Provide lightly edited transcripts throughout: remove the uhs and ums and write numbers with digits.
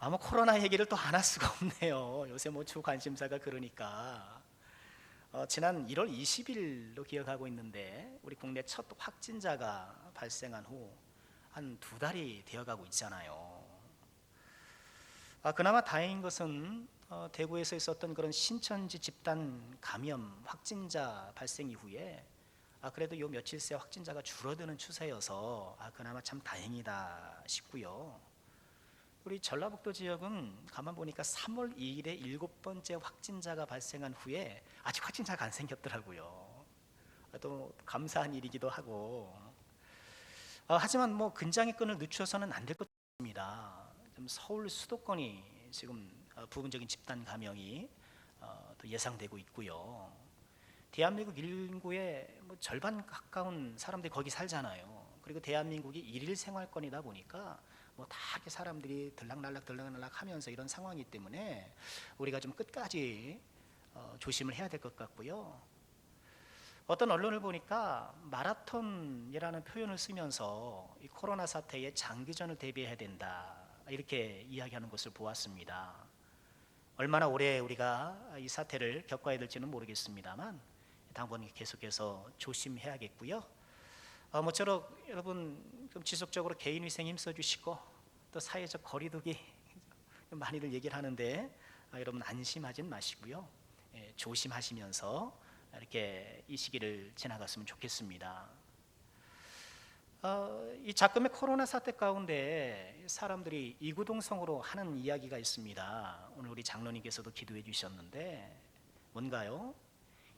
아마 코로나 얘기를 또 안 할 수가 없네요. 요새 뭐 주 관심사가 그러니까. 지난 1월 20일로 기억하고 있는데 우리 국내 첫 확진자가 발생한 후 한 2달이 되어가고 있잖아요. 그나마 다행인 것은 대구에서 있었던 그런 신천지 집단 감염 확진자 발생 이후에 그래도 요 며칠 새 확진자가 줄어드는 추세여서 그나마 참 다행이다 싶고요. 우리 전라북도 지역은 가만 보니까 3월 2일에 7번째 확진자가 발생한 후에 아직 확진자가 안 생겼더라고요. 또 감사한 일이기도 하고. 하지만 뭐 근장의 끈을 늦춰서는 안 될 것 같습니다. 좀 서울 수도권이 지금 부분적인 집단 감염이 또 예상되고 있고요. 대한민국 인구의 뭐 절반 가까운 사람들이 거기 살잖아요. 그리고 대한민국이 일일 생활권이다 보니까 뭐 다 이렇게 사람들이 들락날락 하면서 이런 상황이기 때문에 우리가 좀 끝까지 조심을 해야 될 것 같고요. 어떤 언론을 보니까 마라톤이라는 표현을 쓰면서 이 코로나 사태에 장기전을 대비해야 된다 이렇게 이야기하는 것을 보았습니다. 얼마나 오래 우리가 이 사태를 겪어야 될지는 모르겠습니다만 당분 계속해서 조심해야겠고요. 모쪼록 여러분 좀 지속적으로 개인 위생 힘써 주시고 또 사회적 거리두기 많이들 얘기를 하는데 여러분 안심하진 마시고요. 조심하시면서 이렇게 이 시기를 지나갔으면 좋겠습니다. 이 작금의 코로나 사태 가운데 사람들이 이구동성으로 하는 이야기가 있습니다. 오늘 우리 장로님께서도 기도해 주셨는데 뭔가요?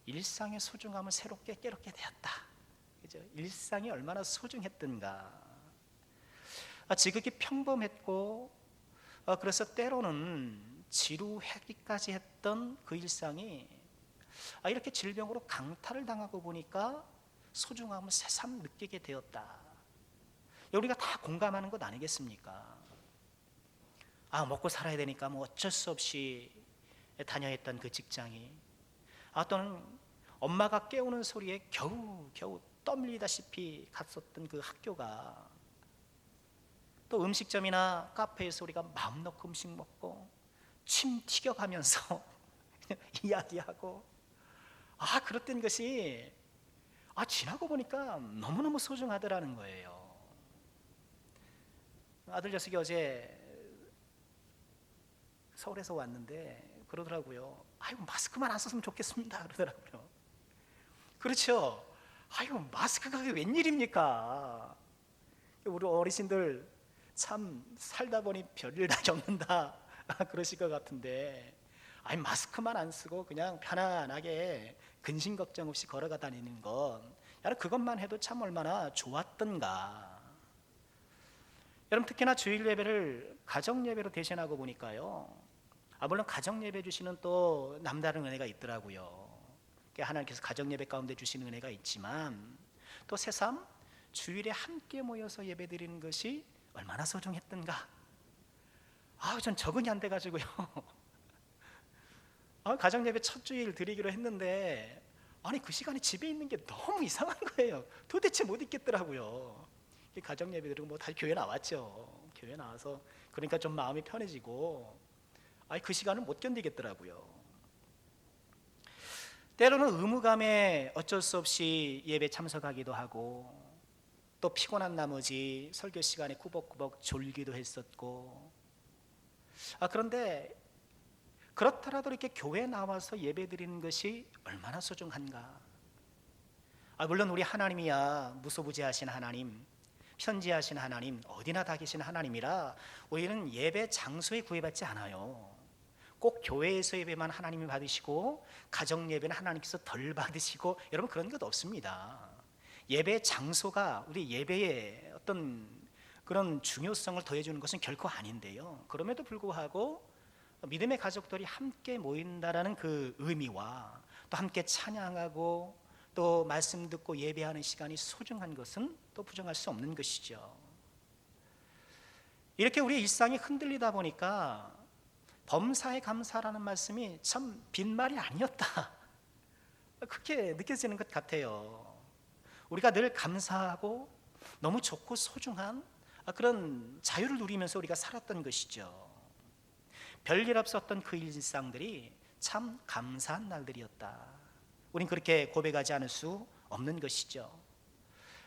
일상의 소중함을 새롭게 깨닫게 되었다. 그죠? 일상이 얼마나 소중했던가. 지극히 평범했고 그래서 때로는 지루하기까지 했던 그 일상이 이렇게 질병으로 강탈을 당하고 보니까 소중함을 새삼 느끼게 되었다. 우리가 다 공감하는 것 아니겠습니까? 먹고 살아야 되니까 뭐 어쩔 수 없이 다녀했던 그 직장이 또는 엄마가 깨우는 소리에 겨우 떠밀리다시피 갔었던 그 학교가 또 음식점이나 카페에서 우리가 마음 놓고 음식 먹고 침 튀겨가면서 이야기하고 그랬던 것이 지나고 보니까 너무너무 소중하더라는 거예요. 아들 녀석이 어제 서울에서 왔는데 그러더라고요. 마스크만 안 썼으면 좋겠습니다 그러더라고요. 그렇죠. 마스크가 웬일입니까? 우리 어르신들 참 살다 보니 별일 다 겪는다 그러실 것 같은데 마스크만 안 쓰고 그냥 편안하게 근심 걱정 없이 걸어가 다니는 건 그것만 해도 참 얼마나 좋았던가. 여러분 특히나 주일 예배를 가정 예배로 대신하고 보니까요. 물론 가정 예배 주시는 또 남다른 은혜가 있더라고요. 하나님께서 가정 예배 가운데 주시는 은혜가 있지만 또 새삼 주일에 함께 모여서 예배 드리는 것이 얼마나 소중했던가. 전 적응이 안 돼가지고요. 가정 예배 첫 주일 드리기로 했는데 그 시간에 집에 있는 게 너무 이상한 거예요. 도대체 못 있겠더라고요. 가정 예배 드리고 뭐 다시 교회 나왔죠. 교회 나와서 그러니까 좀 마음이 편해지고 그 시간을 못 견디겠더라고요. 때로는 의무감에 어쩔 수 없이 예배 참석하기도 하고 또 피곤한 나머지 설교 시간에 꾸벅꾸벅 졸기도 했었고 그런데 그렇더라도 이렇게 교회 나와서 예배 드리는 것이 얼마나 소중한가. 물론 우리 하나님이야 무소부지하신 하나님, 편지하신 하나님, 어디나 다 계신 하나님이라 우리는 예배 장소에 구애받지 않아요. 꼭 교회에서 예배만 하나님이 받으시고 가정 예배는 하나님께서 덜 받으시고 여러분 그런 것 없습니다. 예배 장소가 우리 예배의 어떤 그런 중요성을 더해주는 것은 결코 아닌데요. 그럼에도 불구하고 믿음의 가족들이 함께 모인다라는 그 의미와 또 함께 찬양하고 또 말씀 듣고 예배하는 시간이 소중한 것은 또 부정할 수 없는 것이죠. 이렇게 우리의 일상이 흔들리다 보니까 범사에 감사라는 말씀이 참 빈말이 아니었다 그렇게 느껴지는 것 같아요. 우리가 늘 감사하고 너무 좋고 소중한 그런 자유를 누리면서 우리가 살았던 것이죠. 별일 없었던 그 일상들이 참 감사한 날들이었다. 우린 그렇게 고백하지 않을 수 없는 것이죠.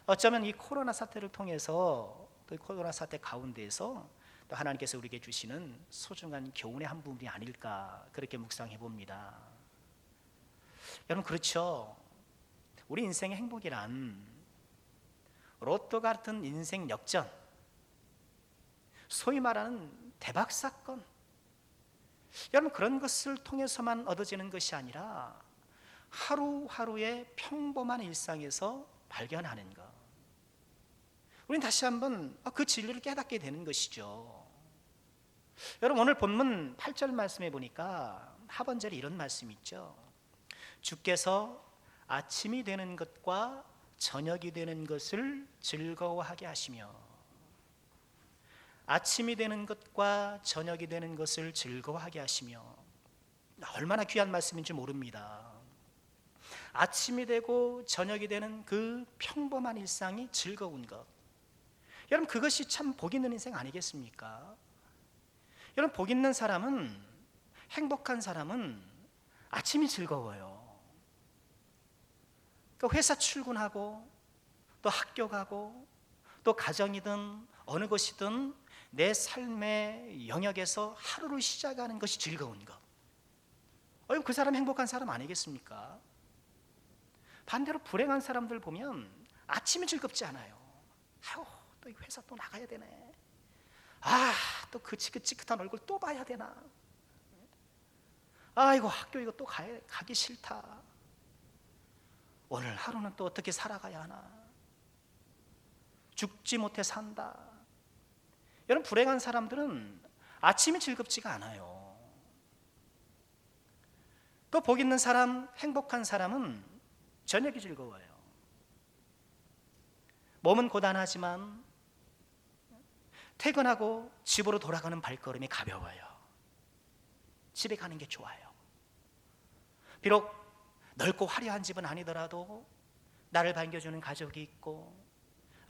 어쩌면 이 코로나 사태를 통해서, 또 이 코로나 사태 가운데에서 또 하나님께서 우리에게 주시는 소중한 교훈의 한 부분이 아닐까, 그렇게 묵상해 봅니다. 여러분, 그렇죠. 우리 인생의 행복이란 로또 같은 인생 역전, 소위 말하는 대박 사건, 여러분, 그런 것을 통해서만 얻어지는 것이 아니라 하루하루의 평범한 일상에서 발견하는 것. 우린 다시 한번 그 진리를 깨닫게 되는 것이죠. 여러분, 오늘 본문 8절 말씀에 보니까 하반절에 이런 말씀이 있죠. 주께서 아침이 되는 것과 저녁이 되는 것을 즐거워하게 하시며, 아침이 되는 것과 저녁이 되는 것을 즐거워하게 하시며, 얼마나 귀한 말씀인지 모릅니다. 아침이 되고 저녁이 되는 그 평범한 일상이 즐거운 것, 여러분, 그것이 참 복 있는 인생 아니겠습니까? 여러분, 복 있는 사람은, 행복한 사람은 아침이 즐거워요. 그 회사 출근하고 또 학교 가고 또 가정이든 어느 곳이든 내 삶의 영역에서 하루를 시작하는 것이 즐거운 것, 그 사람 행복한 사람 아니겠습니까? 반대로 불행한 사람들 보면 아침이 즐겁지 않아요. 아유, 또 회사 또 나가야 되네. 또 그 지긋지긋한 얼굴 또 봐야 되나. 이거 학교 이거 또 가기 싫다. 오늘 하루는 또 어떻게 살아가야 하나. 죽지 못해 산다. 여러분, 불행한 사람들은 아침이 즐겁지가 않아요. 또 복 있는 사람, 행복한 사람은 저녁이 즐거워요. 몸은 고단하지만 퇴근하고 집으로 돌아가는 발걸음이 가벼워요. 집에 가는 게 좋아요. 비록 넓고 화려한 집은 아니더라도 나를 반겨주는 가족이 있고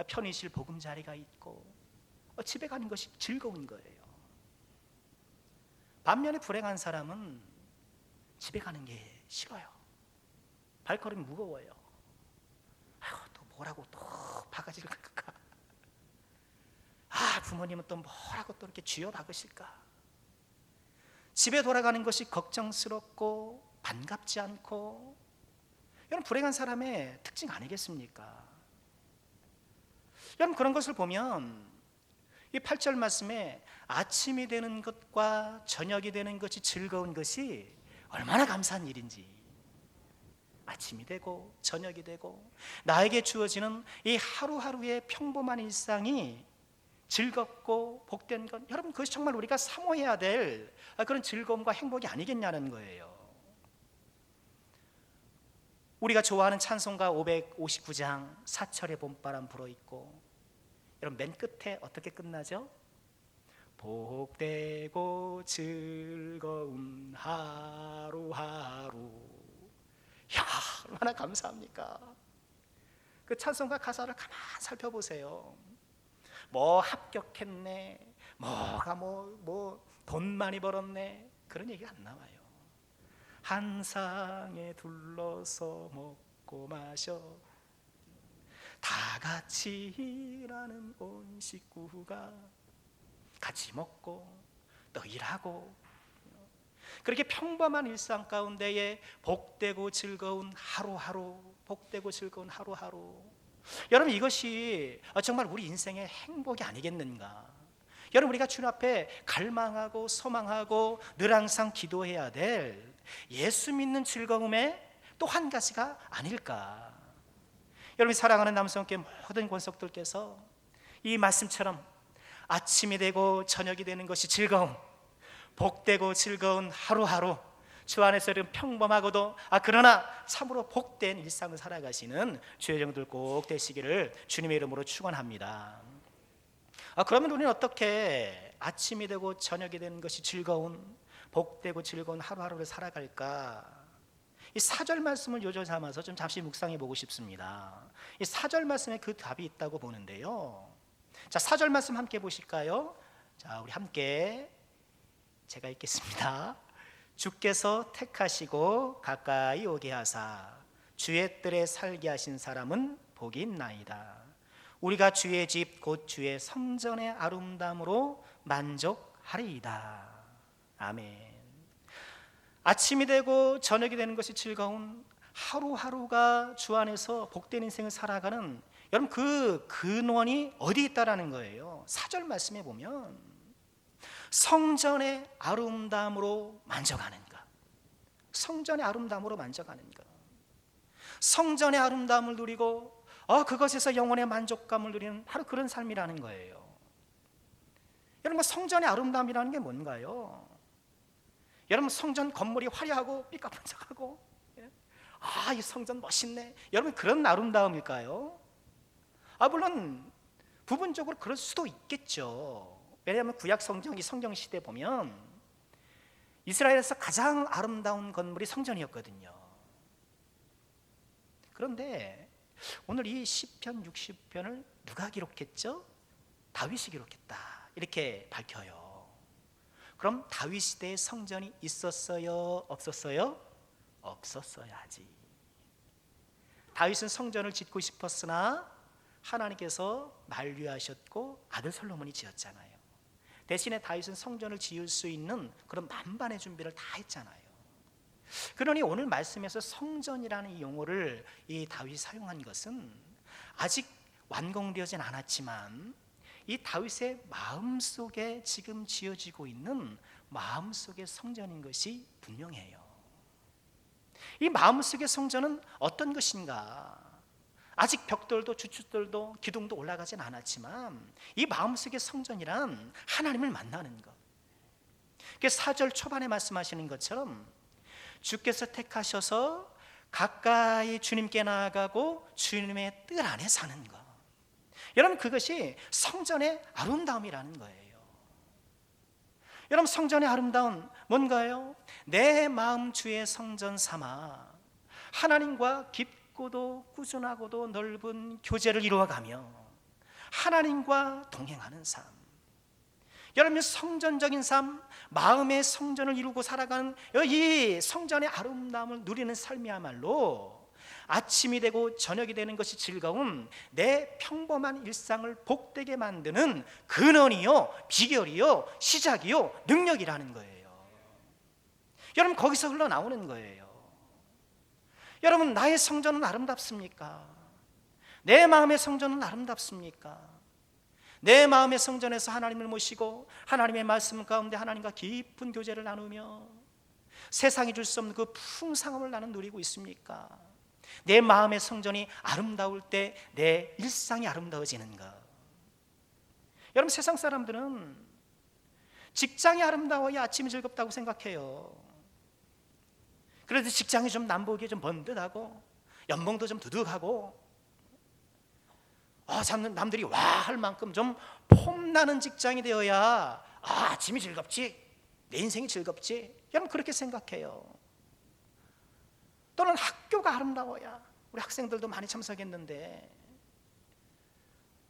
편의실 보금자리가 있고 집에 가는 것이 즐거운 거예요. 반면에 불행한 사람은 집에 가는 게 싫어요. 발걸음이 무거워요. 또 뭐라고 또 바가지를 긁을까? 부모님은 또 뭐라고 또 이렇게 쥐어박으실까? 집에 돌아가는 것이 걱정스럽고 반갑지 않고, 여러분, 불행한 사람의 특징 아니겠습니까? 여러분, 그런 것을 보면 이 8절 말씀에 아침이 되는 것과 저녁이 되는 것이 즐거운 것이 얼마나 감사한 일인지, 아침이 되고 저녁이 되고 나에게 주어지는 이 하루하루의 평범한 일상이 즐겁고 복된 것, 여러분, 그것이 정말 우리가 사모해야 될 그런 즐거움과 행복이 아니겠냐는 거예요. 우리가 좋아하는 찬송가 559장 사철의 봄바람 불어있고, 여러분, 맨 끝에 어떻게 끝나죠? 복되고 즐거운 하루하루. 얼마나 감사합니까? 그 찬송가 가사를 가만 살펴보세요. 뭐 합격했네, 뭐가 돈 많이 벌었네, 그런 얘기가 안 나와요. 한 상에 둘러서 먹고 마셔, 다 같이 일하는 온 식구가 같이 먹고 또 일하고, 그렇게 평범한 일상 가운데에 복되고 즐거운 하루하루, 복되고 즐거운 하루하루. 여러분, 이것이 정말 우리 인생의 행복이 아니겠는가? 여러분, 우리가 주님 앞에 갈망하고 소망하고 늘 항상 기도해야 될 예수 믿는 즐거움의 또 한 가지가 아닐까? 여러분, 사랑하는 남성께 모든 권속들께서 이 말씀처럼 아침이 되고 저녁이 되는 것이 즐거움, 복되고 즐거운 하루하루, 주 안에서 이런 평범하고도 그러나 참으로 복된 일상을 살아가시는 주의 종들 꼭 되시기를 주님의 이름으로 축원합니다. 그러면 우리는 어떻게 아침이 되고 저녁이 되는 것이 즐거운, 복되고 즐거운 하루하루를 살아갈까? 이 4절 말씀을 요절 삼아서 좀 잠시 묵상해 보고 싶습니다. 이 4절 말씀에 그 답이 있다고 보는데요. 자, 4절 말씀 함께 보실까요? 자, 우리 함께 제가 읽겠습니다. 주께서 택하시고 가까이 오게 하사 주의 뜰에 살게 하신 사람은 복이 있나이다. 우리가 주의 집 곧 주의 성전의 아름다움으로 만족하리이다. 아멘. 아침이 되고 저녁이 되는 것이 즐거운 하루하루가 주 안에서 복된 인생을 살아가는 여러분, 그 근원이 어디 있다라는 거예요. 4절 말씀에 보면 성전의 아름다움으로 만족하는가, 성전의 아름다움으로 만족하는가, 성전의 아름다움을 누리고 그것에서 영혼의 만족감을 누리는 바로 그런 삶이라는 거예요. 여러분, 성전의 아름다움이라는 게 뭔가요? 여러분, 성전 건물이 화려하고 삐까뻔쩍하고 이 성전 멋있네, 여러분, 그런 아름다움일까요? 물론 부분적으로 그럴 수도 있겠죠. 왜냐하면 구약 성경, 이 성경 시대 보면 이스라엘에서 가장 아름다운 건물이 성전이었거든요. 그런데 오늘 이 시편 60편을 누가 기록했죠? 다윗이 기록했다, 이렇게 밝혀요. 그럼 다윗 시대에 성전이 있었어요, 없었어요? 없었어야지. 다윗은 성전을 짓고 싶었으나 하나님께서 만류하셨고 아들 솔로몬이 지었잖아요. 대신에 다윗은 성전을 지을 수 있는 그런 만반의 준비를 다 했잖아요. 그러니 오늘 말씀에서 성전이라는 이 용어를 이 다윗이 사용한 것은 아직 완공되어진 않았지만 이 다윗의 마음속에 지금 지어지고 있는 마음속의 성전인 것이 분명해요. 이 마음속의 성전은 어떤 것인가? 아직 벽돌도 주춧돌도 기둥도 올라가진 않았지만 이 마음속의 성전이란 하나님을 만나는 것. 4절 초반에 말씀하시는 것처럼 주께서 택하셔서 가까이 주님께 나아가고 주님의 뜰 안에 사는 것. 여러분, 그것이 성전의 아름다움이라는 거예요. 여러분, 성전의 아름다움 뭔가요? 내 마음 주의 성전 삼아 하나님과 깊고도 꾸준하고도 넓은 교제를 이루어가며 하나님과 동행하는 삶. 여러분, 성전적인 삶, 마음의 성전을 이루고 살아가는 이 성전의 아름다움을 누리는 삶이야말로 아침이 되고 저녁이 되는 것이 즐거운 내 평범한 일상을 복되게 만드는 근원이요, 비결이요, 시작이요, 능력이라는 거예요. 여러분, 거기서 흘러나오는 거예요. 여러분, 나의 성전은 아름답습니까? 내 마음의 성전은 아름답습니까? 내 마음의 성전에서 하나님을 모시고 하나님의 말씀 가운데 하나님과 깊은 교제를 나누며 세상이 줄 수 없는 그 풍성함을 나는 누리고 있습니까? 내 마음의 성전이 아름다울 때 내 일상이 아름다워지는가? 여러분, 세상 사람들은 직장이 아름다워야 아침이 즐겁다고 생각해요. 그래도 직장이 좀 남보기에 좀 번듯하고 연봉도 좀 두둑하고 남들이 와 할 만큼 좀 폼나는 직장이 되어야 아침이 즐겁지, 내 인생이 즐겁지. 여러분, 그렇게 생각해요. 또는 학교가 아름다워야, 우리 학생들도 많이 참석했는데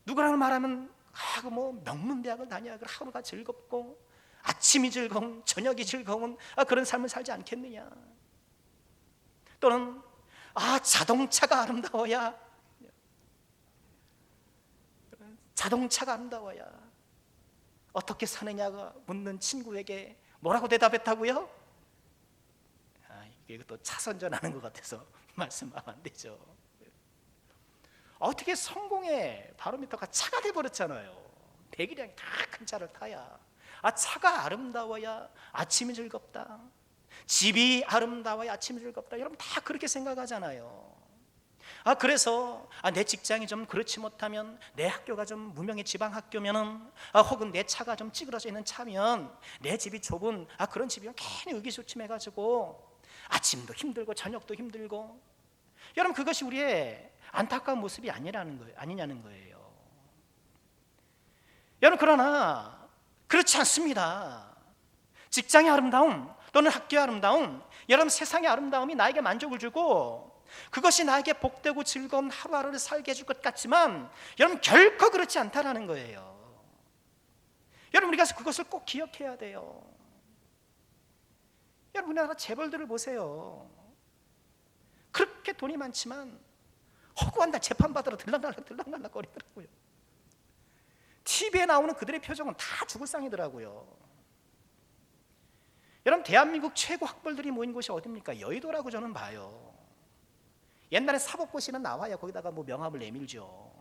누구랑 말하면 명문대학을 다녀야 하루가 즐겁고 아침이 즐거운, 저녁이 즐거운 그런 삶을 살지 않겠느냐. 또는 자동차가 아름다워야, 자동차가 아름다워야 어떻게 사느냐가 묻는 친구에게 뭐라고 대답했다고요? 이게 또 차선전하는 것 같아서 말씀하면 안 되죠. 어떻게 성공의 바로미터가 차가 돼버렸잖아요. 대기량이 다 큰 차를 타야, 차가 아름다워야 아침이 즐겁다, 집이 아름다워야 아침이 즐겁다. 여러분, 다 그렇게 생각하잖아요. 그래서 내 직장이 좀 그렇지 못하면, 내 학교가 좀 무명의 지방 학교면은, 혹은 내 차가 좀 찌그러져 있는 차면, 내 집이 좁은 그런 집이면 괜히 의기소침해가지고 아침도 힘들고 저녁도 힘들고. 여러분, 그것이 우리의 안타까운 모습이 아니냐는 거예요. 여러분, 그러나 그렇지 않습니다. 직장의 아름다움 또는 학교의 아름다움, 여러분, 세상의 아름다움이 나에게 만족을 주고 그것이 나에게 복되고 즐거운 하루하루를 살게 해줄 것 같지만 여러분, 결코 그렇지 않다라는 거예요. 여러분, 우리가 그것을 꼭 기억해야 돼요. 여러분, 우리나라 재벌들을 보세요. 그렇게 돈이 많지만 허구한 날 재판받으러 들락날락 거리더라고요. TV에 나오는 그들의 표정은 다 죽을 상이더라고요. 여러분, 대한민국 최고 학벌들이 모인 곳이 어딥니까? 여의도라고 저는 봐요. 옛날에 사법고시는 나와야 거기다가 뭐 명함을 내밀죠.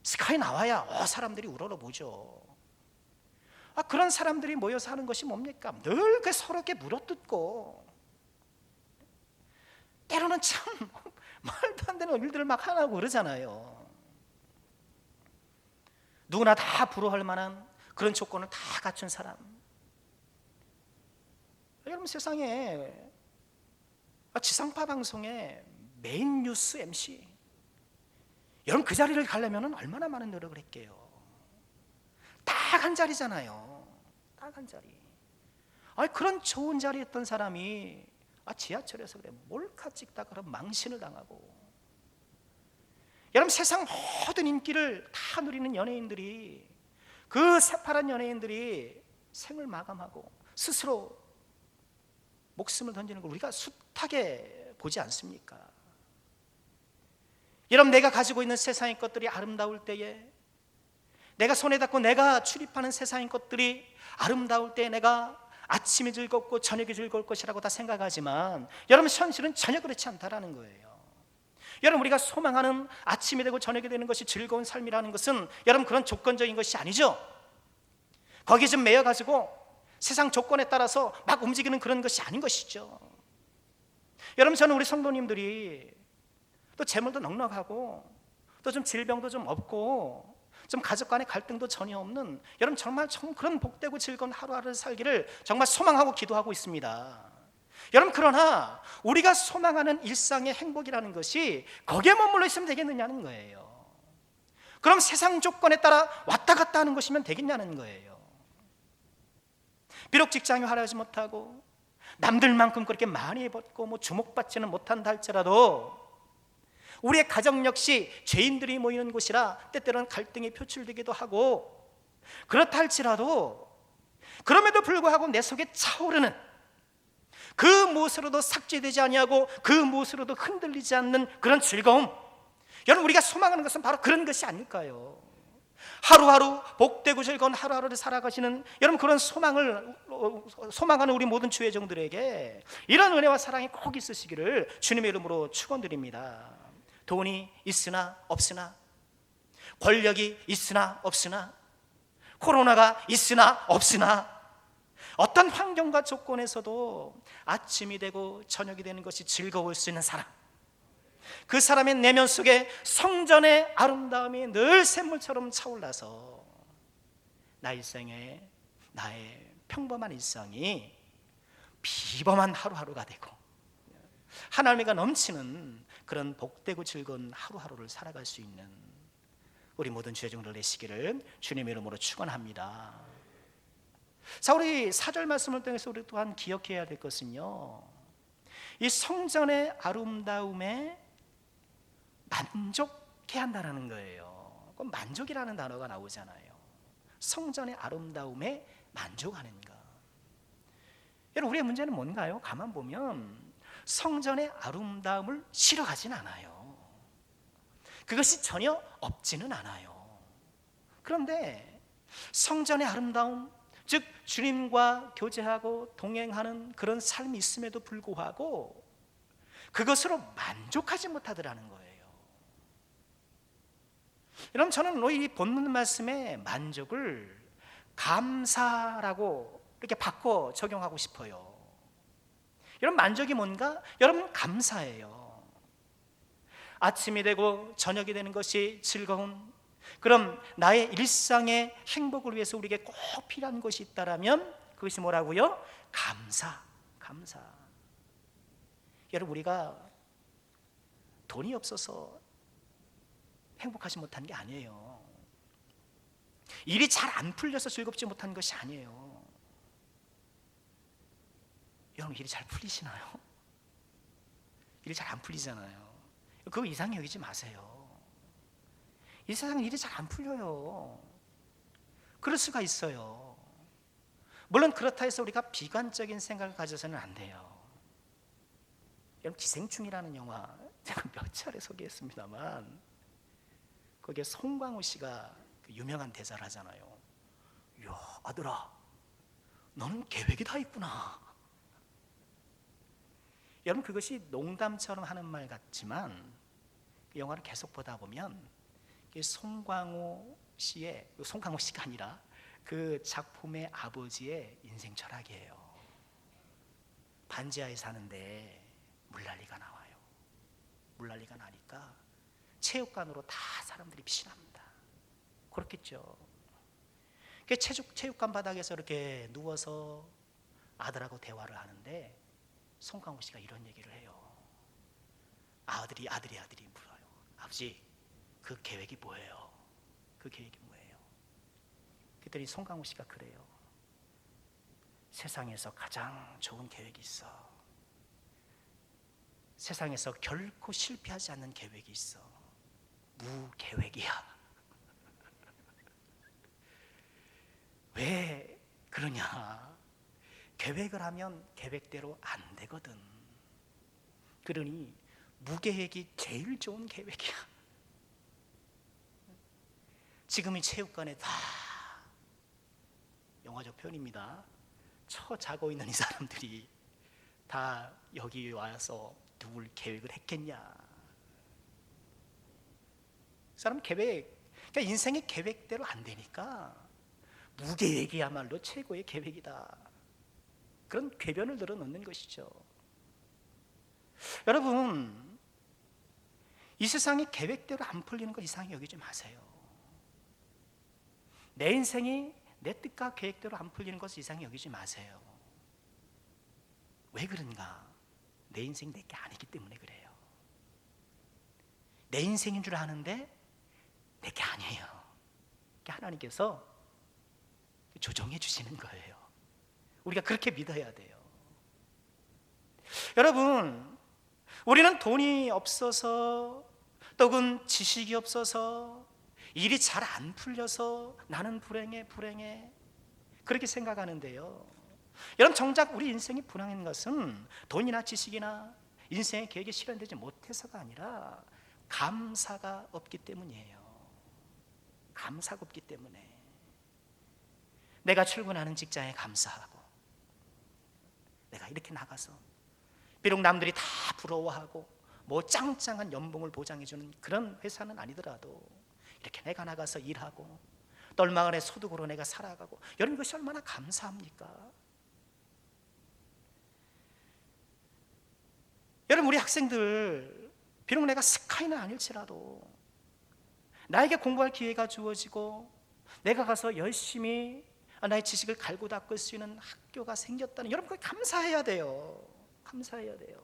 스카이 나와야 사람들이 우러러보죠. 그런 사람들이 모여서 하는 것이 뭡니까? 늘 그 서로 이렇게 물어뜯고, 때로는 참 말도 안 되는 일들을 막 하고 그러잖아요. 누구나 다 부러워할 만한 그런 조건을 다 갖춘 사람. 여러분, 세상에 지상파 방송의 메인 뉴스 MC, 여러분 그 자리를 가려면 얼마나 많은 노력을 했게요. 딱 한 자리잖아요. 딱 한 자리. 그런 좋은 자리에 있던 사람이 지하철에서 그래 몰카 찍다 그런 망신을 당하고, 여러분 세상 모든 인기를 다 누리는 연예인들이, 그 새파란 연예인들이 생을 마감하고 스스로 목숨을 던지는 걸 우리가 숱하게 보지 않습니까? 여러분, 내가 가지고 있는 세상의 것들이 아름다울 때에, 내가 손에 닿고 내가 출입하는 세상의 것들이 아름다울 때에 내가 아침이 즐겁고 저녁이 즐거울 것이라고 다 생각하지만, 여러분 현실은 전혀 그렇지 않다라는 거예요. 여러분, 우리가 소망하는 아침이 되고 저녁이 되는 것이 즐거운 삶이라는 것은 여러분 그런 조건적인 것이 아니죠. 거기에 좀 매여가지고 세상 조건에 따라서 막 움직이는 그런 것이 아닌 것이죠. 여러분, 저는 우리 성도님들이 또 재물도 넉넉하고 또 좀 질병도 좀 없고 좀 가족 간의 갈등도 전혀 없는, 여러분 정말 그런 복되고 즐거운 하루하루를 살기를 정말 소망하고 기도하고 있습니다. 여러분, 그러나 우리가 소망하는 일상의 행복이라는 것이 거기에 머물러 있으면 되겠느냐는 거예요. 그럼 세상 조건에 따라 왔다 갔다 하는 것이면 되겠냐는 거예요. 비록 직장이 화려하지 못하고 남들만큼 그렇게 많이 벌고 뭐 주목받지는 못한다 할지라도, 우리의 가정 역시 죄인들이 모이는 곳이라 때때로는 갈등이 표출되기도 하고, 그렇다 할지라도 그럼에도 불구하고 내 속에 차오르는 그 무엇으로도 삭제되지 아니하고 그 무엇으로도 흔들리지 않는 그런 즐거움, 여러분 우리가 소망하는 것은 바로 그런 것이 아닐까요? 하루하루 복되고 즐거운 하루하루를 살아가시는 여러분, 그런 소망하는 우리 모든 주의 종들에게 이런 은혜와 사랑이 꼭 있으시기를 주님의 이름으로 축원드립니다. 돈이 있으나 없으나, 권력이 있으나 없으나, 코로나가 있으나 없으나, 어떤 환경과 조건에서도 아침이 되고 저녁이 되는 것이 즐거울 수 있는 사람, 그 사람의 내면 속에 성전의 아름다움이 늘 샘물처럼 차올라서 나의 평범한 일상이 비범한 하루하루가 되고 하나님과 넘치는 그런 복되고 즐거운 하루하루를 살아갈 수 있는 우리 모든 주의 종들 되시기를 주님의 이름으로 축원합니다. 자, 우리 4절 말씀을 통해서 우리 또한 기억해야 될 것은요, 이 성전의 아름다움에 만족해야 한다는 거예요. 그럼 만족이라는 단어가 나오잖아요. 성전의 아름다움에 만족하는가. 여러분, 우리의 문제는 뭔가요? 가만 보면 성전의 아름다움을 싫어하진 않아요. 그것이 전혀 없지는 않아요. 그런데 성전의 아름다움, 즉 주님과 교제하고 동행하는 그런 삶이 있음에도 불구하고 그것으로 만족하지 못하더라는 거예요. 여러분, 저는 이 본문 말씀의 만족을 감사라고 이렇게 바꿔 적용하고 싶어요. 여러분, 만족이 뭔가? 여러분, 감사예요. 아침이 되고 저녁이 되는 것이 즐거운, 그럼 나의 일상의 행복을 위해서 우리에게 꼭 필요한 것이 있다라면 그것이 뭐라고요? 감사. 여러분, 우리가 돈이 없어서 행복하지 못한 게 아니에요. 일이 잘 안 풀려서 즐겁지 못한 것이 아니에요. 여러분, 일이 잘 풀리시나요? 일이 잘 안 풀리잖아요. 그거 이상히 여기지 마세요. 이 세상에 일이 잘 안 풀려요. 그럴 수가 있어요. 물론 그렇다 해서 우리가 비관적인 생각을 가져서는 안 돼요. 여러분, 기생충이라는 영화 제가 몇 차례 소개했습니다만 거기에 송강호 씨가 그 유명한 대사를 하잖아요. 이야, 아들아, 너는 계획이 다 있구나. 여러분, 그것이 농담처럼 하는 말 같지만 그 영화를 계속 보다 보면 송강호 씨가 아니라 그 작품의 아버지의 인생 철학이에요. 반지하에 사는데 물난리가 나와요. 물난리가 나니까 체육관으로 다 사람들이 피신합니다. 그렇겠죠. 체육관 바닥에서 이렇게 누워서 아들하고 대화를 하는데 송강호 씨가 이런 얘기를 해요. 아들이 물어요. 아버지, 그 계획이 뭐예요? 그 계획이 뭐예요? 그랬더니 송강호 씨가 그래요. 세상에서 가장 좋은 계획이 있어. 세상에서 결코 실패하지 않는 계획이 있어. 무계획이야. 왜 그러냐? 계획을 하면 계획대로 안 되거든. 그러니 무계획이 제일 좋은 계획이야. 지금 이 체육관에 다, 영화적 표현입니다, 자고 있는 이 사람들이 다 여기 와서 누굴 계획을 했겠냐? 그 사람 그러니까 인생의 계획대로 안 되니까 무계획이야말로 최고의 계획이다. 그런 궤변을 늘어놓는 것이죠. 여러분, 이 세상이 계획대로 안 풀리는 거 이상히 여기지 마세요. 내 인생이 내 뜻과 계획대로 안 풀리는 것을 이상히 여기지 마세요. 왜 그런가? 내 인생이 내게 아니기 때문에 그래요. 내 인생인 줄 아는데 내게 아니에요. 하나님께서 조정해 주시는 거예요. 우리가 그렇게 믿어야 돼요. 여러분, 우리는 돈이 없어서, 또는 지식이 없어서, 일이 잘 안 풀려서 나는 불행해 그렇게 생각하는데요. 여러분, 정작 우리 인생이 불행한 것은 돈이나 지식이나 인생의 계획이 실현되지 못해서가 아니라 감사가 없기 때문이에요. 감사가 없기 때문에. 내가 출근하는 직장에 감사하고, 내가 이렇게 나가서 비록 남들이 다 부러워하고 뭐 짱짱한 연봉을 보장해주는 그런 회사는 아니더라도 이렇게 내가 나가서 일하고 또 얼마간의 소득으로 내가 살아가고, 여러분, 이것이 얼마나 감사합니까? 여러분, 우리 학생들, 비록 내가 스카이는 아닐지라도 나에게 공부할 기회가 주어지고 내가 가서 열심히 나의 지식을 갈고 닦을 수 있는 학교가 생겼다는, 여러분, 그걸 감사해야 돼요. 감사해야 돼요.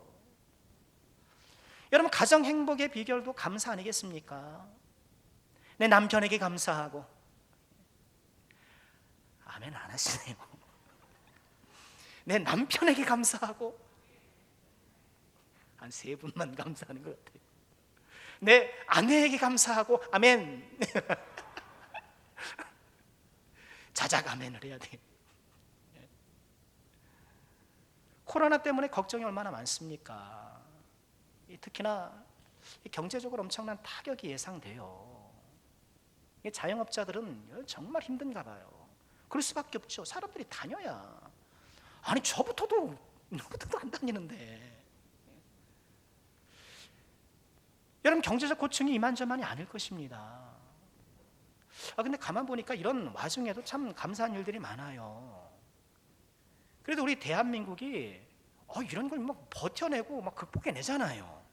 여러분, 가정 행복의 비결도 감사 아니겠습니까? 내 남편에게 감사하고, 아멘 안 하시네요. 내 남편에게 감사하고, 한 3분만 감사하는 것 같아요. 내 아내에게 감사하고, 아멘. 자작 아멘을 해야 돼요. 코로나 때문에 걱정이 얼마나 많습니까? 특히나 경제적으로 엄청난 타격이 예상돼요. 자영업자들은 정말 힘든가 봐요. 그럴 수밖에 없죠. 사람들이 다녀야. 아니, 저부터도 안 다니는데. 여러분, 경제적 고충이 이만저만이 아닐 것입니다. 근데 가만 보니까 이런 와중에도 참 감사한 일들이 많아요. 그래도 우리 대한민국이 이런 걸 막 버텨내고 막 극복해내잖아요.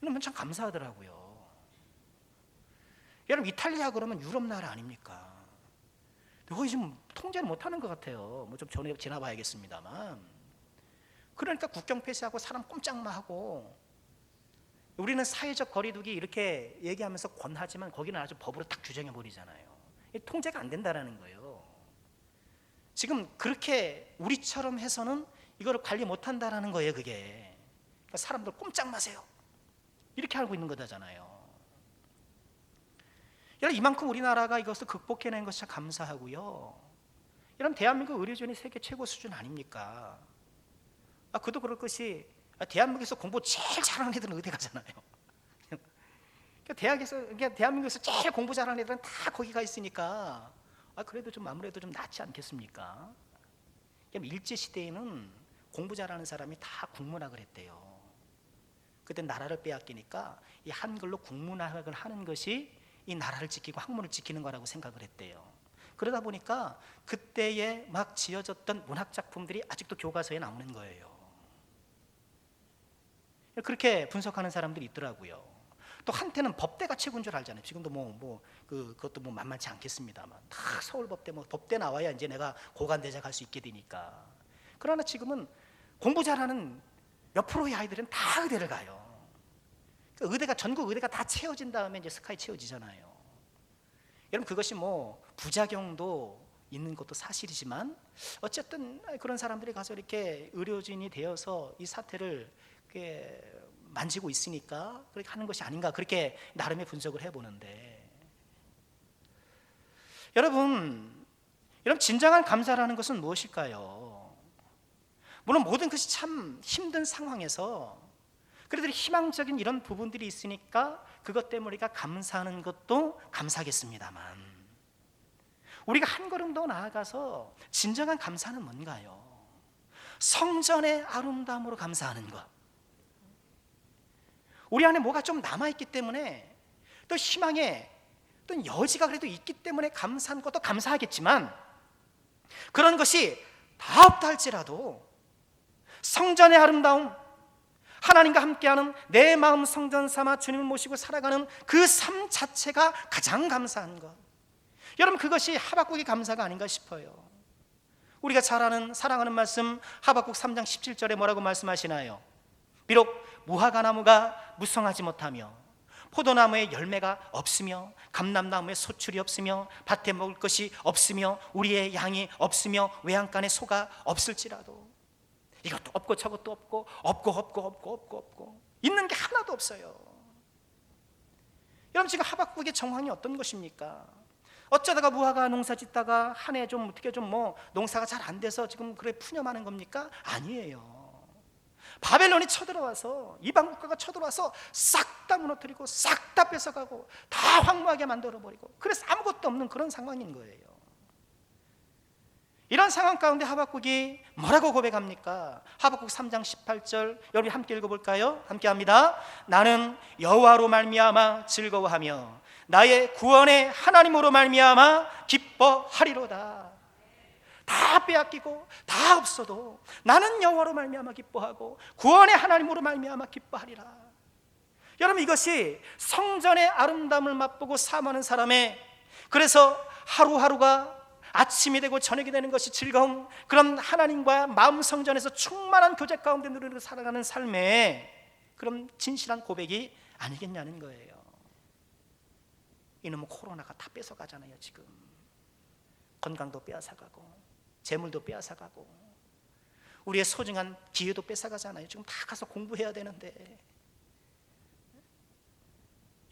이러면 참 감사하더라고요. 여러분, 이탈리아 그러면 유럽 나라 아닙니까? 거기 지금 통제를 못하는 것 같아요. 뭐 좀 전에 지나봐야겠습니다만. 그러니까 국경 폐쇄하고 사람 꼼짝마 하고, 우리는 사회적 거리두기 이렇게 얘기하면서 권하지만 거기는 아주 법으로 딱 규정해 버리잖아요. 통제가 안 된다라는 거예요. 지금 그렇게 우리처럼 해서는 이거를 관리 못 한다라는 거예요, 그게. 그러니까 사람들 꼼짝 마세요, 이렇게 알고 있는 거잖아요. 여러분, 이만큼 우리나라가 이것을 극복해낸 것이 참 감사하고요. 여러분, 대한민국 의료진이 세계 최고 수준 아닙니까? 그도 그럴 것이, 대한민국에서 공부 제일 잘하는 애들은 의대 가잖아요. 대한민국에서 제일 공부 잘하는 애들은 다 거기 가 있으니까 그래도 좀 아무래도 좀 낫지 않겠습니까? 일제 시대에는 공부 잘하는 사람이 다 국문학을 했대요. 그때 나라를 빼앗기니까 이 한글로 국문학을 하는 것이 이 나라를 지키고 학문을 지키는 거라고 생각을 했대요. 그러다 보니까 그때에 막 지어졌던 문학 작품들이 아직도 교과서에 나오는 거예요. 그렇게 분석하는 사람들이 있더라고요. 또 한때는 법대가 최고인 줄 알잖아요. 지금도 그것도 만만치 않겠습니다만 다 서울법대 법대 나와야 이제 내가 고관대자 갈 수 있게 되니까. 그러나 지금은 공부 잘하는 몇 프로의 아이들은 다 의대를 가요. 의대가 전국 의대가 다 채워진 다음에 이제 스카이 채워지잖아요. 여러분, 그것이 부작용도 있는 것도 사실이지만 어쨌든 그런 사람들이 가서 이렇게 의료진이 되어서 이 사태를 만지고 있으니까 그렇게 하는 것이 아닌가, 그렇게 나름의 분석을 해보는데, 여러분 진정한 감사라는 것은 무엇일까요? 물론 모든 것이 참 힘든 상황에서 그래도 희망적인 이런 부분들이 있으니까 그것 때문에 우리가 감사하는 것도 감사하겠습니다만, 우리가 한 걸음 더 나아가서 진정한 감사는 뭔가요? 성전의 아름다움으로 감사하는 것. 우리 안에 뭐가 좀 남아있기 때문에, 또 희망의 또 여지가 그래도 있기 때문에 감사한 것도 감사하겠지만, 그런 것이 다 없다 할지라도 성전의 아름다움, 하나님과 함께하는 내 마음 성전 삼아 주님을 모시고 살아가는 그 삶 자체가 가장 감사한 것. 여러분, 그것이 하박국의 감사가 아닌가 싶어요. 우리가 잘 아는 사랑하는 말씀 하박국 3장 17절에 뭐라고 말씀하시나요? 비록 무화과나무가 무성하지 못하며 포도나무에 열매가 없으며 감람나무에 소출이 없으며 밭에 먹을 것이 없으며 우리의 양이 없으며 외양간에 소가 없을지라도, 이것도 없고 저것도 없고 있는 게 하나도 없어요. 여러분, 지금 하박국의 정황이 어떤 것입니까? 어쩌다가 무화과 농사 짓다가 한 해 좀 어떻게 농사가 잘 안 돼서 지금 그래 푸념하는 겁니까? 아니에요. 바벨론이 쳐들어와서, 이방 국가가 쳐들어와서 싹 다 무너뜨리고 싹 다 뺏어가고 다 황무하게 만들어버리고, 그래서 아무것도 없는 그런 상황인 거예요. 이런 상황 가운데 하박국이 뭐라고 고백합니까? 하박국 3장 18절 여러분 함께 읽어볼까요? 함께 합니다. 나는 여호와로 말미암아 즐거워하며 나의 구원의 하나님으로 말미암아 기뻐하리로다. 다 빼앗기고 다 없어도 나는 여호와로 말미암아 기뻐하고 구원의 하나님으로 말미암아 기뻐하리라. 여러분, 이것이 성전의 아름다움을 맛보고 사모하는 사람의, 그래서 하루하루가 아침이 되고 저녁이 되는 것이 즐거운 그런 하나님과 마음 성전에서 충만한 교제 가운데 누리며 살아가는 삶의 그런 진실한 고백이 아니겠냐는 거예요. 이놈의 코로나가 다 뺏어가잖아요. 지금 건강도 빼앗아가고 재물도 빼앗아가고 우리의 소중한 기회도 뺏어가잖아요. 지금 다 가서 공부해야 되는데,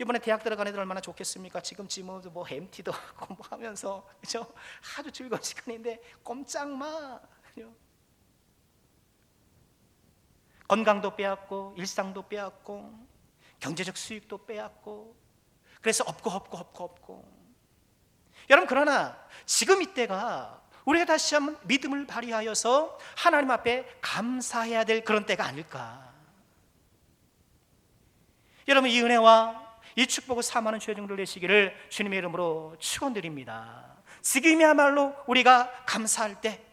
이번에 대학 들어간 애들 얼마나 좋겠습니까? 지금 뭐 MT도 하고 하면서, 그죠? 아주 즐거운 시간인데 꼼짝마. 그죠? 건강도 빼앗고 일상도 빼앗고 경제적 수익도 빼앗고, 그래서 없고. 여러분, 그러나 지금 이때가 우리가 다시 한번 믿음을 발휘하여서 하나님 앞에 감사해야 될 그런 때가 아닐까. 여러분, 이 은혜와 이 축복을 사모하는 죄종들 되시기를 주님의 이름으로 축원드립니다. 지금이야말로 우리가 감사할 때,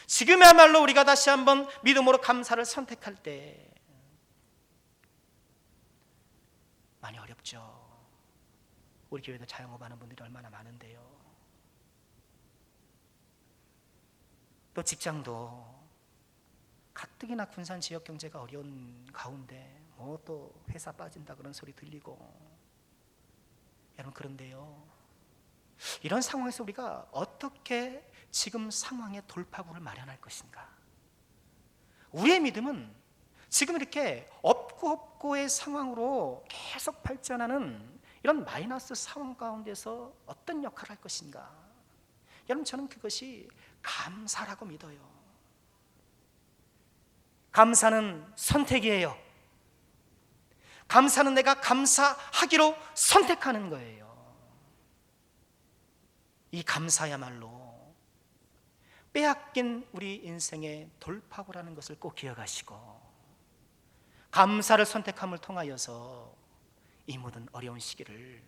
지금이야말로 우리가 다시 한번 믿음으로 감사를 선택할 때, 많이 어렵죠. 우리 교회도 자영업하는 분들이 얼마나 많은데요. 또 직장도 가뜩이나 군산 지역 경제가 어려운 가운데 또 회사 빠진다 그런 소리 들리고, 여러분, 그런데요, 이런 상황에서 우리가 어떻게 지금 상황의 돌파구를 마련할 것인가? 우리의 믿음은 지금 이렇게 없고의 상황으로 계속 발전하는 이런 마이너스 상황 가운데서 어떤 역할을 할 것인가? 여러분, 저는 그것이 감사라고 믿어요. 감사는 선택이에요. 감사는 내가 감사하기로 선택하는 거예요. 이 감사야말로 빼앗긴 우리 인생의 돌파구라는 것을 꼭 기억하시고, 감사를 선택함을 통하여서 이 모든 어려운 시기를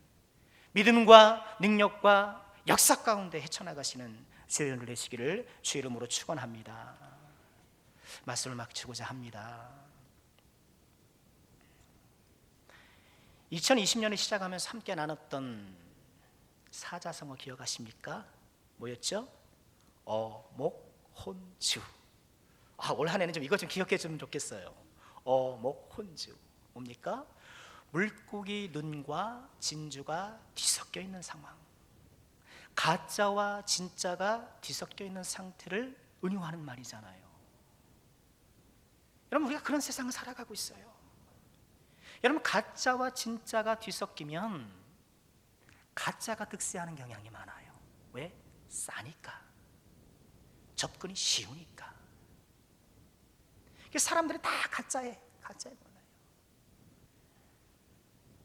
믿음과 능력과 역사 가운데 헤쳐나가시는 저희들 되시기를 주 이름으로 축원합니다. 말씀을 마치고자 합니다. 2020년을 시작하면서 함께 나눴던 사자성어 기억하십니까? 뭐였죠? 어목혼주. 올 한 해는 좀 이거 좀 기억해 주면 좋겠어요. 어목혼주 뭡니까? 물고기 눈과 진주가 뒤섞여 있는 상황, 가짜와 진짜가 뒤섞여 있는 상태를 은유하는 말이잖아요. 여러분, 우리가 그런 세상을 살아가고 있어요. 여러분, 가짜와 진짜가 뒤섞이면 가짜가 득세하는 경향이 많아요. 왜? 싸니까, 접근이 쉬우니까. 사람들이 다 가짜에 몰라요.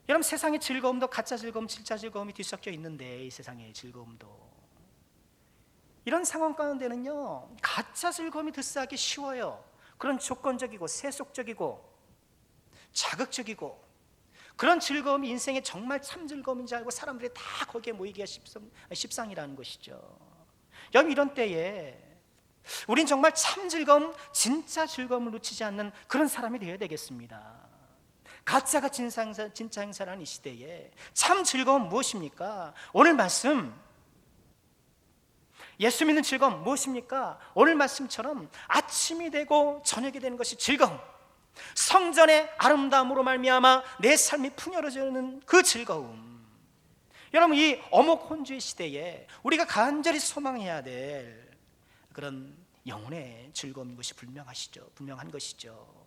여러분, 세상의 즐거움도 가짜 즐거움, 진짜 즐거움이 뒤섞여 있는데, 이 세상의 즐거움도 이런 상황 가운데는요, 가짜 즐거움이 득세하기 쉬워요. 그런 조건적이고 세속적이고 자극적이고 그런 즐거움이 인생의 정말 참 즐거움인 줄 알고 사람들이 다 거기에 모이기가 십상이라는 것이죠. 여러분, 이런 때에 우린 정말 참 즐거움, 진짜 즐거움을 놓치지 않는 그런 사람이 되어야 되겠습니다. 가짜가 진짜 행사라는 이 시대에 참 즐거움 무엇입니까? 오늘 말씀, 예수 믿는 즐거움 무엇입니까? 오늘 말씀처럼 아침이 되고 저녁이 되는 것이 즐거움, 성전의 아름다움으로 말미암아 내 삶이 풍요로워지는 그 즐거움. 여러분, 이 어목혼주의 시대에 우리가 간절히 소망해야 될 그런 영혼의 즐거움인 것이 분명한 것이죠.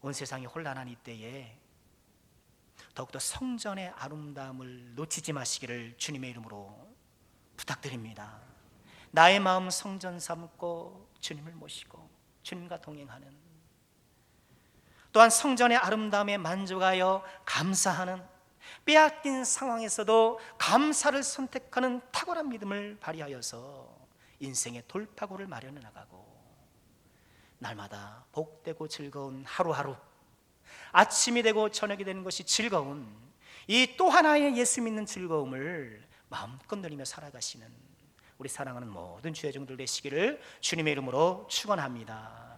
온 세상이 혼란한 이때에 더욱더 성전의 아름다움을 놓치지 마시기를 주님의 이름으로 부탁드립니다. 나의 마음 성전 삼고 주님을 모시고 주님과 동행하는, 또한 성전의 아름다움에 만족하여 감사하는, 빼앗긴 상황에서도 감사를 선택하는 탁월한 믿음을 발휘하여서 인생의 돌파구를 마련해 나가고, 날마다 복되고 즐거운 하루하루, 아침이 되고 저녁이 되는 것이 즐거운 이 또 하나의 예수 믿는 즐거움을 마음껏 누리며 살아가시는 우리 사랑하는 모든 주의 종들 되시기를 주님의 이름으로 축원합니다.